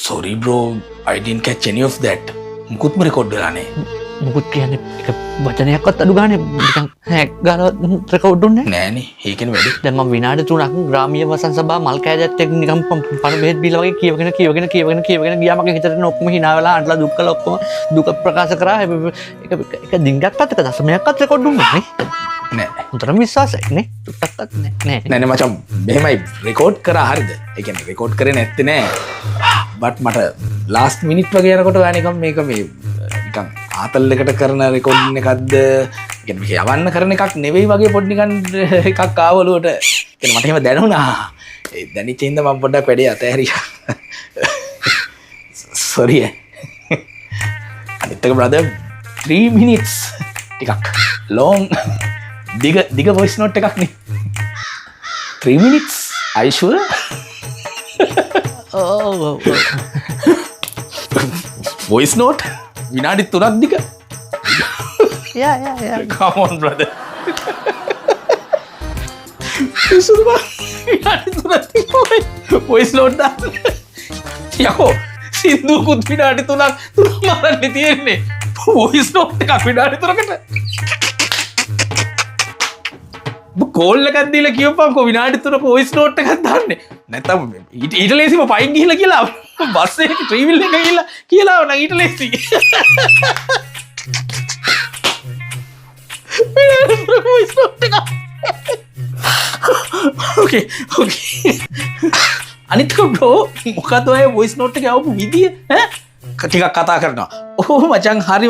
sorry bro, I didn't catch any of that. මුකුත්ම record වෙලා නැහැ. මුකුත් කියන්නේ එක වචනයක්වත් අඩු ගානේ නිකන් හැක් ගාලා රෙකෝඩ් දුන්නේ නෑනේ. ඒකනේ වැඩි. දැන් මම විනාඩි 3ක් ග්‍රාමීය වසන් සභා මල් කෑදත් එක්ක නිකන් පණ බෙහෙත් බීලා වගේ කියවගෙන ගියා මගේ හිතට ඔක්කොම hina වෙලා අඬලා දුක් කළා ඔක්කොම දුක ප්‍රකාශ කරා එක දින්ගක්වත් එක දශමයක්වත් රෙකෝඩ් දුන්නේ නෑ. උන්ටම විශ්වාසයි නේ ටුට්ටක්වත් නෑ නෑ මචං මෙහෙමයි රෙකෝඩ් කරා හරිද? ඒ කියන්නේ රෙකෝඩ් කරේ නැත්තේ නෑ. බට් මට ලාස්ට් මිනිට් වගේ යනකොට ඔයා නිකන් මේක මේ නිකන් ආතල් එකට කරන රෙකෝඩින් එකක්ද? කියන්නේ මේක යවන්න කරන එකක් නෙවෙයි වගේ පොඩි නිකන් එකක් ආවලුවට. කියන්නේ මට එහෙම දැනුණා. ඒ දැනිච්ච හින්දා මම පොඩ්ඩක් වැඩේ අතහැරියා. sorry. අනිත් එක brother 3 minutes ටිකක් long දිග voice note එකක් නේ. 3 minutes? Are you sure? voice note? විනාඩි 3ක් දිග? yeah. Come on brother. විසුදු බා විනාඩි 3ක් දිග voice note දාන්න. යකෝ සින්දුකුත් විනාඩි 3ක් මරන්නේ තියෙන්නේ. voice note එකක් විනාඩි 3කට. කෝල් එකක් දීලා කියපන්කෝ විනාඩි 3ක voice note එකක් දාන්නේ. නැත්තම් ඊට ලේසිම පයින් ගිහිල්ලා කියලා බස් එකේ ට්‍රැවල් එක ගිහිල්ලා කියලා නම් ඊට ලේසි. voice note එක. okay. අනිත් බ්‍රෝ මොකද ඔය voice note එක આવපු විදිය ඈ ටිකක් කතා කරනවා. ඔහොම මචං හරි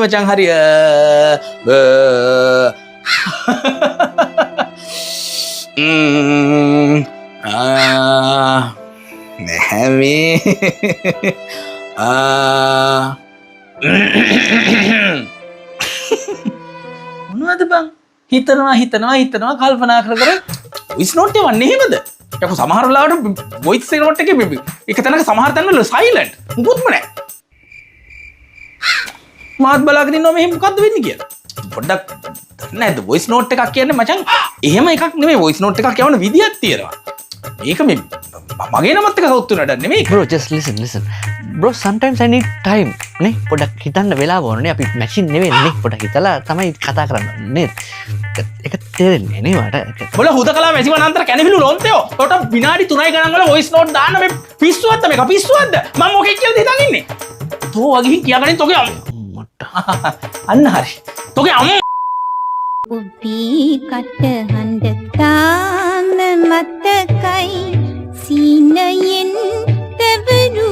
නැහැමේ මොනවද බං හිතනවා කල්පනා කර voice note එක වන්නේ එහෙමද? යකෝ සමහර වෙලාවට voice note එකේ එක තැනක සමහර තැන්වල silent මුකුත්ම නැහැ. මාත් බලාගෙන ඉන්නවා මෙහෙම මොකද්ද වෙන්නේ කියලා. පොඩ්ඩක් නේද voice note එකක් කියන්නේ මචං එහෙම එකක් නෙමෙයි voice note එකක් යවන විදියක් තියෙනවා. මේක මේ මගේ නමත් එක සවුත් වෙනට නෙමෙයි. bro just listen bro sometimes I need time නේ පොඩක් හිතන්න වෙලාව ඕනනේ අපි මැෂින් නෙවෙයි නේ පොඩක් හිතලා තමයි කතා කරන්න නේද ඒක තේරෙන්නේ නේ මට මොල හුදකලා මැසි වනාන්තර කැනවිලු ලොන්තයෝ තොට විනාඩි 3යි ගණන් වල voice note දාන්න මේ පිස්සුවක්ද මේක පිස්සුවක්ද මම මොකෙක් කියලාද හිතන් ඉන්නේ තෝ වගේ කියාගෙන තෝගේ අන්න හරි තෝගේ අම්මා උපී කට හඳ තාම මතකයි සීනයෙන් තවරු